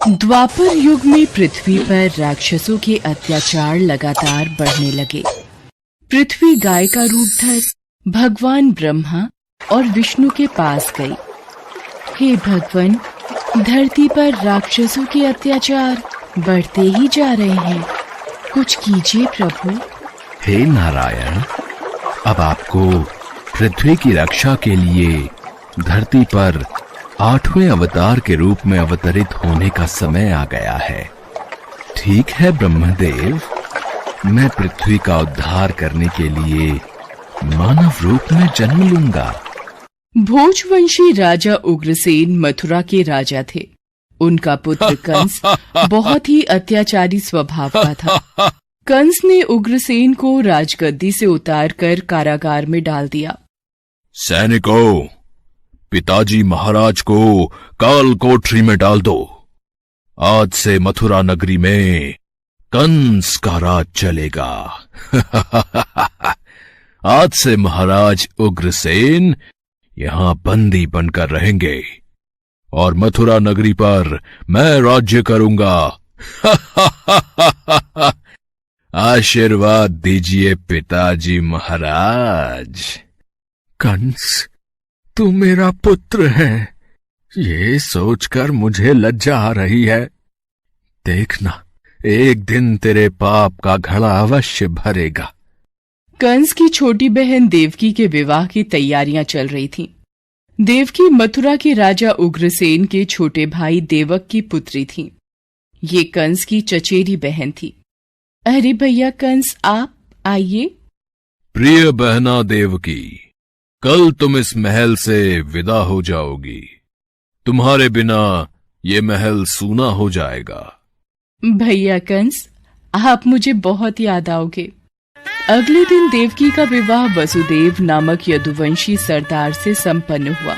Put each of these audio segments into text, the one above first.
द्वापर युग में पृथ्वी पर राक्षसों के अत्याचार लगातार बढ़ने लगे। पृथ्वी गाय का रूप धर भगवान ब्रह्मा और विष्णु के पास गई। हे भगवान, धरती पर राक्षसों के अत्याचार बढ़ते ही जा रहे हैं, कुछ कीजिए प्रभु। हे नारायण, अब आपको पृथ्वी की रक्षा के लिए धरती पर 8वें अवतार के रूप में अवतरित होने का समय आ गया है। ठीक है ब्रह्मदेव, मैं पृथ्वी का उद्धार करने के लिए मानव रूप में जन्म लूंगा। भोजवंशी राजा उग्रसेन मथुरा के राजा थे। उनका पुत्र कंस बहुत ही अत्याचारी स्वभाव का था। कंस ने उग्रसेन को राजगद्दी से उतारकर कारागार में डाल दिया। सैनिकों, पिताजी महाराज को काल कोठरी में डाल दो। आज से मथुरा नगरी में कंस का राज चलेगा। आज से महाराज उग्रसेन यहां बंदी बनकर रहेंगे और मथुरा नगरी पर मैं राज्य करूंगा। आशीर्वाद दीजिए पिताजी महाराज। कंस, तू मेरा पुत्र है, ये सोचकर मुझे लज्जा आ रही है। देखना, एक दिन तेरे पाप का घड़ा अवश्य भरेगा। कंस की छोटी बहन देवकी के विवाह की तैयारियां चल रही थीं। देवकी मथुरा के राजा उग्रसेन के छोटे भाई देवक की पुत्री थी। ये कंस की चचेरी बहन थी। अरे भैया कंस, आप आइए। प्रिय बहना देवकी, कल तुम इस महल से विदा हो जाओगी। तुम्हारे बिना ये महल सूना हो जाएगा। भैया कंस, आप मुझे बहुत याद आओगे। अगले दिन देवकी का विवाह वसुदेव नामक यदुवंशी सरदार से संपन्न हुआ।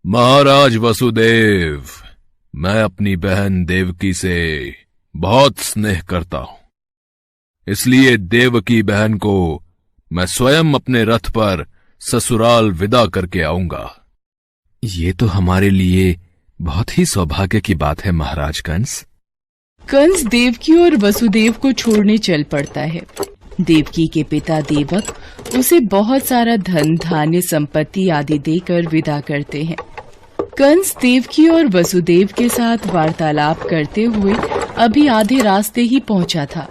महाराज वसुदेव, मैं अपनी बहन देवकी से बहुत स्नेह करता हूं, इसलिए देवकी बहन को मैं स्वयं अपने रथ पर ससुराल विदा करके आऊंगा। ये तो हमारे लिए बहुत ही सौभाग्य की बात है महाराज कंस। कंस देवकी और वसुदेव को छोड़ने चल पड़ता है। देवकी के पिता देवक उसे बहुत सारा धन धान्य संपत्ति आदि देकर विदा करते हैं। कंस देवकी और वसुदेव के साथ वार्तालाप करते हुए अभी आधे रास्ते ही पहुंचा था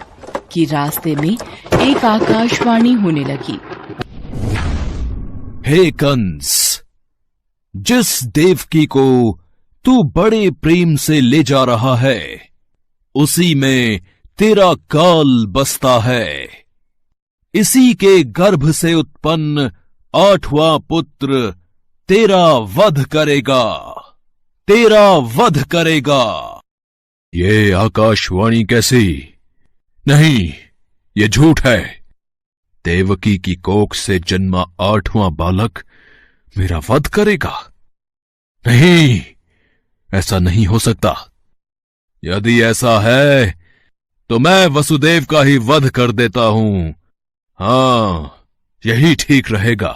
कि रास्ते में एक आकाशवाणी होने लगी। हे कंस, जिस देवकी को तू बड़े प्रेम से ले जा रहा है, उसी में तेरा काल बसता है। इसी के गर्भ से उत्पन्न 8वां पुत्र तेरा वध करेगा, तेरा वध करेगा। ये आकाशवाणी कैसी? नहीं, ये झूठ है। देवकी की कोख से जन्मा 8वां बालक मेरा वध करेगा? नहीं, ऐसा नहीं हो सकता। यदि ऐसा है तो मैं वसुदेव का ही वध कर देता हूं। हाँ, यही ठीक रहेगा।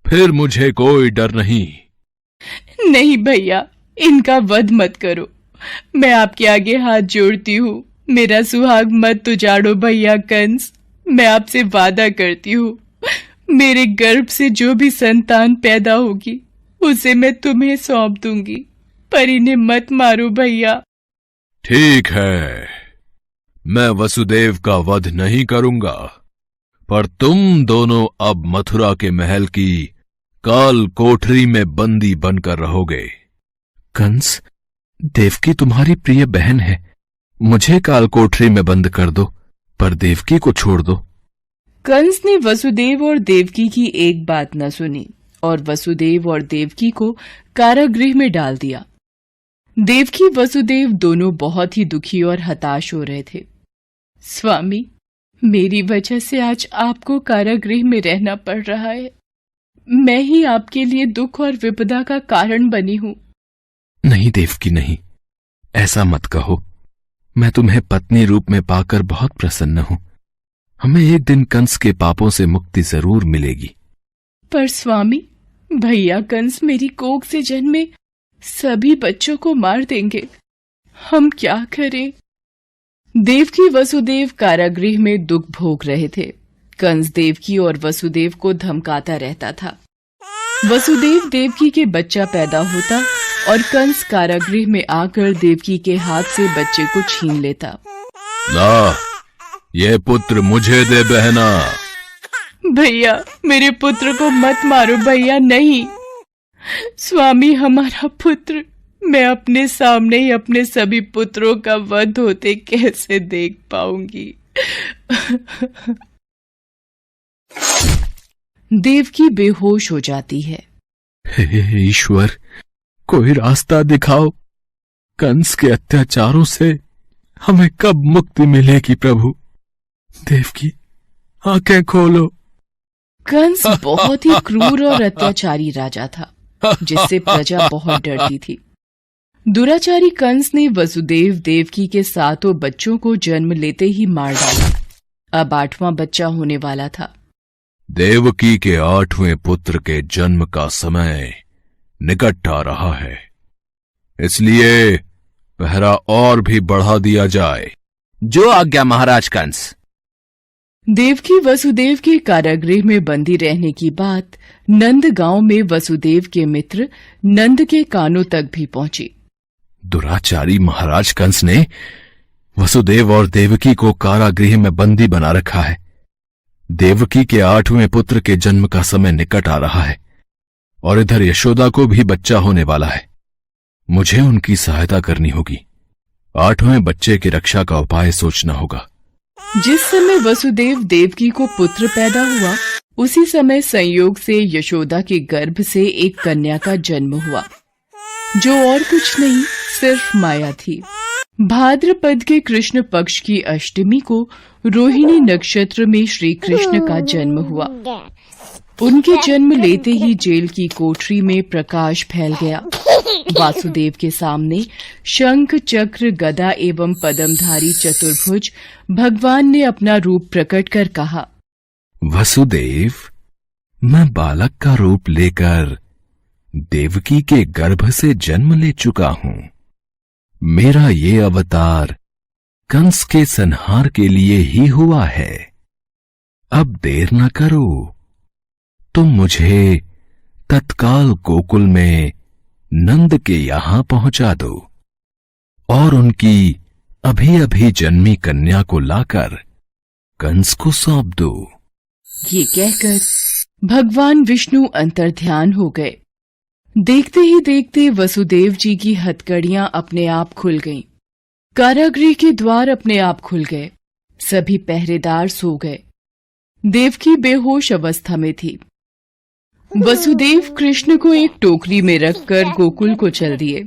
फिर मुझे कोई डर नहीं। नहीं भैया, इनका वध मत करो। मैं आपके आगे हाथ जोड़ती हूँ। मेरा सुहाग मत उजाड़ो भैया कंस। मैं आपसे वादा करती हूँ, मेरे गर्भ से जो भी संतान पैदा होगी उसे मैं तुम्हें सौंप दूंगी, पर इन्हें मत मारो भैया। ठीक है, मैं वसुदेव का वध नहीं करूंगा, पर तुम दोनों अब मथुरा के महल की काल कोठरी में बंदी बनकर रहोगे। कंस, देवकी तुम्हारी प्रिय बहन है, मुझे काल कोठरी में बंद कर दो, पर देवकी को छोड़ दो। कंस ने वसुदेव और देवकी की एक बात न सुनी और वसुदेव और देवकी को कारागृह में डाल दिया। देवकी वसुदेव दोनों बहुत ही दुखी और हताश हो रहे थे। स्वामी, मेरी वजह से आज आपको कारागृह में रहना पड़ रहा है। मैं ही आपके लिए दुख और विपदा का कारण बनी हूँ। नहीं देवकी, नहीं, ऐसा मत कहो। मैं तुम्हें पत्नी रूप में पाकर बहुत प्रसन्न हूं। हमें एक दिन कंस के पापों से मुक्ति जरूर मिलेगी। पर स्वामी, भैया कंस मेरी कोख से जन्मे सभी बच्चों को मार देंगे। हम क्या करें? देवकी वसुदेव कारागृह में दुख भोग रहे थे। कंस देवकी और वसुदेव को धमकाता रहता था। वसुदेव देवकी के बच्चा पैदा होता और कंस कारागृह में आकर देवकी के हाथ से बच्चे को छीन लेता। ला, ये पुत्र मुझे दे बहना। भैया, मेरे पुत्र को मत मारो भैया, नहीं। स्वामी, हमारा पुत्र, मैं अपने सामने ही अपने सभी पुत्रों का वध होते कैसे देख पाऊंगी? देवकी बेहोश हो जाती है। हे ईश्वर, कोई रास्ता दिखाओ। कंस के अत्याचारों से हमें कब मुक्ति मिलेगी प्रभु? देवकी, आंखें खोलो। कंस बहुत ही क्रूर और अत्याचारी राजा था, जिससे प्रजा बहुत डरती थी। दुराचारी कंस ने वसुदेव देवकी के 7 बच्चों को जन्म लेते ही मार डाला। अब 8वां बच्चा होने वाला था। देवकी के 8वें पुत्र के जन्म का समय निकट आ रहा है, इसलिए पहरा और भी बढ़ा दिया जाए। जो आज्ञा महाराज कंस। देवकी वसुदेव के कारागृह में बंदी रहने की बात नंद गांव में वसुदेव के मित्र नंद के कानों तक भी पहुंची। दुराचारी महाराज कंस ने वसुदेव और देवकी को कारागृह में बंदी बना रखा है। देवकी के 8वें पुत्र के जन्म का समय निकट आ रहा है और इधर यशोदा को भी बच्चा होने वाला है। मुझे उनकी सहायता करनी होगी। 8वें बच्चे की रक्षा का उपाय सोचना होगा। जिस समय वसुदेव देवकी को पुत्र पैदा हुआ, उसी समय संयोग से यशोदा के गर्भ से एक कन्या का जन्म हुआ, जो और कुछ नहीं, सिर्फ माया थी। भाद्रपद के कृष्ण पक्ष की अष्टमी को रोहिणी नक्षत्र में श्री कृष्ण का जन्म हुआ। उनके जन्म लेते ही जेल की कोठरी में प्रकाश फैल गया। वासुदेव के सामने शंख चक्र गदा एवं पद्मधारी चतुर्भुज भगवान ने अपना रूप प्रकट कर कहा, वसुदेव, मैं बालक का रूप लेकर देवकी के गर्भ से जन्म ले चुका हूं। मेरा ये अवतार कंस के संहार के लिए ही हुआ है। अब देर न करो, तुम मुझे तत्काल गोकुल में नंद के यहां पहुंचा दो और उनकी अभी अभी जन्मी कन्या को लाकर कंस को सौंप दो। ये कहकर भगवान विष्णु अंतर्ध्यान हो गए। देखते ही देखते वसुदेव जी की हथकड़ियां अपने आप खुल गईं। कारागृह के द्वार अपने आप खुल गए। सभी पहरेदार सो गए। देवकी बेहोश अवस्था में थी। वसुदेव कृष्ण को एक टोकरी में रखकर गोकुल को चल दिए।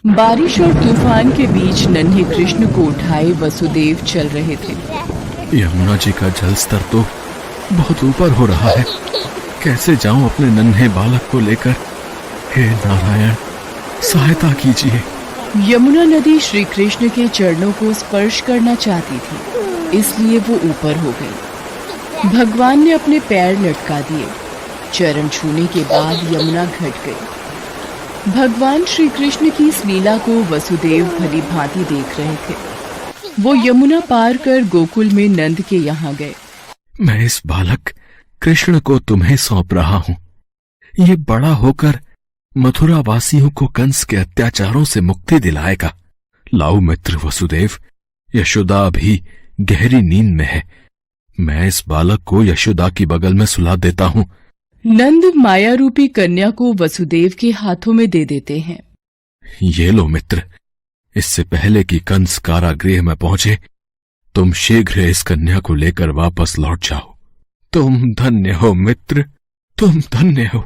बारिश और तूफान के बीच नन्हे कृष्ण को उठाए वसुदेव चल रहे थे। यमुना जी का जल स्तर तो बहुत ऊपर हो रहा है। कैसे जाऊं अपने नन्हे बालक को लेकर? हे नारायण, सहायता कीजिए। यमुना नदी श्री कृष्ण के चरणों को स्पर्श करना चाहती थी, इसलिए वो ऊपर हो गई। भगवान ने अपने पैर लटका दिए। चरण छूने के बाद यमुना घट गई। भगवान श्री कृष्ण की इस लीला को वसुदेव भली भांति देख रहे थे। वो यमुना पार कर गोकुल में नंद के यहाँ गए। मैं इस बालक कृष्ण को तुम्हें सौंप रहा हूं। ये बड़ा होकर मथुरा वासियों को कंस के अत्याचारों से मुक्ति दिलाएगा। लाओ मित्र वसुदेव, यशोदा अभी गहरी नींद में है। मैं इस बालक को यशोदा की बगल में सुला देता हूं। नंद माया रूपी कन्या को वसुदेव के हाथों में दे देते हैं। ये लो मित्र, इससे पहले कि कंस कारागृह में पहुंचे, तुम शीघ्र इस कन्या को लेकर वापस लौट जाओ। तुम धन्य हो मित्र, तुम धन्य हो।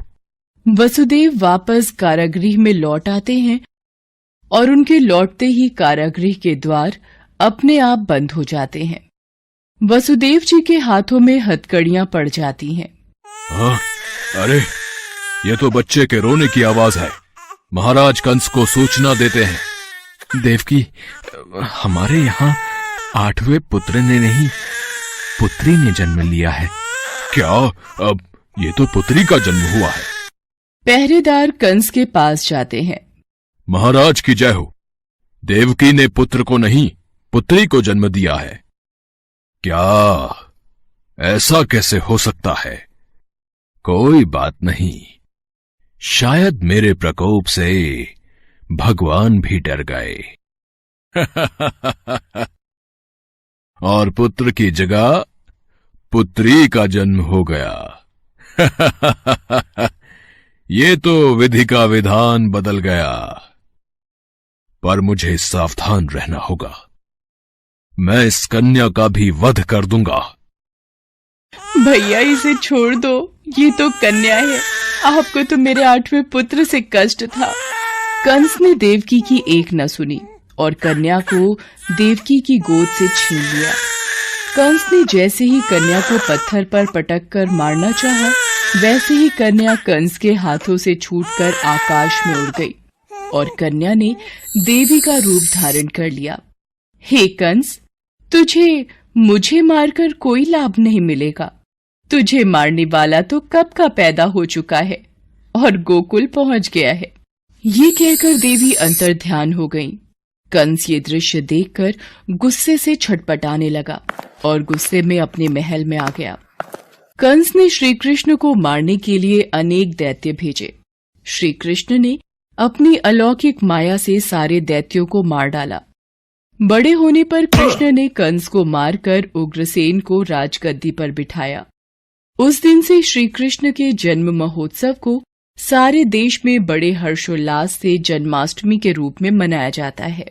वसुदेव वापस कारागृह में लौट आते हैं और उनके लौटते ही कारागृह के द्वार अपने आप बंद हो जाते हैं। वसुदेव जी के हाथों में हथकड़ियां पड़ जाती हैं। हाँ, अरे ये तो बच्चे के रोने की आवाज है। महाराज कंस को सूचना देते हैं। देवकी, हमारे यहाँ 8वें पुत्र ने नहीं, पुत्री ने जन्म लिया है। क्या? अब ये तो पुत्री का जन्म हुआ है। पहरेदार कंस के पास जाते हैं। महाराज की जय हो। देवकी ने पुत्र को नहीं, पुत्री को जन्म दिया है। क्या ऐसा कैसे हो सकता है? कोई बात नहीं, शायद मेरे प्रकोप से भगवान भी डर गए और पुत्र की जगह पुत्री का जन्म हो गया। ये तो विधि का विधान बदल गया, पर मुझे सावधान रहना होगा। मैं इस कन्या का भी वध कर दूंगा। भैया इसे छोड़ दो, ये तो कन्या है। आपको तो मेरे 8वें पुत्र से कष्ट था। कंस ने देवकी की एक न सुनी और कन्या को देवकी की गोद से छीन लिया। कंस ने जैसे ही कन्या को पत्थर पर पटक कर मारना चाहा, वैसे ही कन्या कंस के हाथों से छूटकर आकाश में उड़ गई और कन्या ने देवी का रूप धारण कर लिया। हे कंस, तुझे मुझे मारकर कोई लाभ नहीं मिलेगा। तुझे मारने वाला तो कब का पैदा हो चुका है और गोकुल पहुंच गया है। ये कहकर देवी अंतर्ध्यान हो गईं। कंस ये दृश्य देखकर गुस्से से छटपटाने लगा और गुस्से में अपने महल में आ गया। कंस ने श्री कृष्ण को मारने के लिए अनेक दैत्य भेजे। श्री कृष्ण ने अपनी अलौकिक माया से सारे दैत्यों को मार डाला। बड़े होने पर कृष्ण ने कंस को मारकर उग्रसेन को राजगद्दी पर बिठाया। उस दिन से श्री कृष्ण के जन्म महोत्सव को सारे देश में बड़े हर्षोल्लास से जन्माष्टमी के रूप में मनाया जाता है।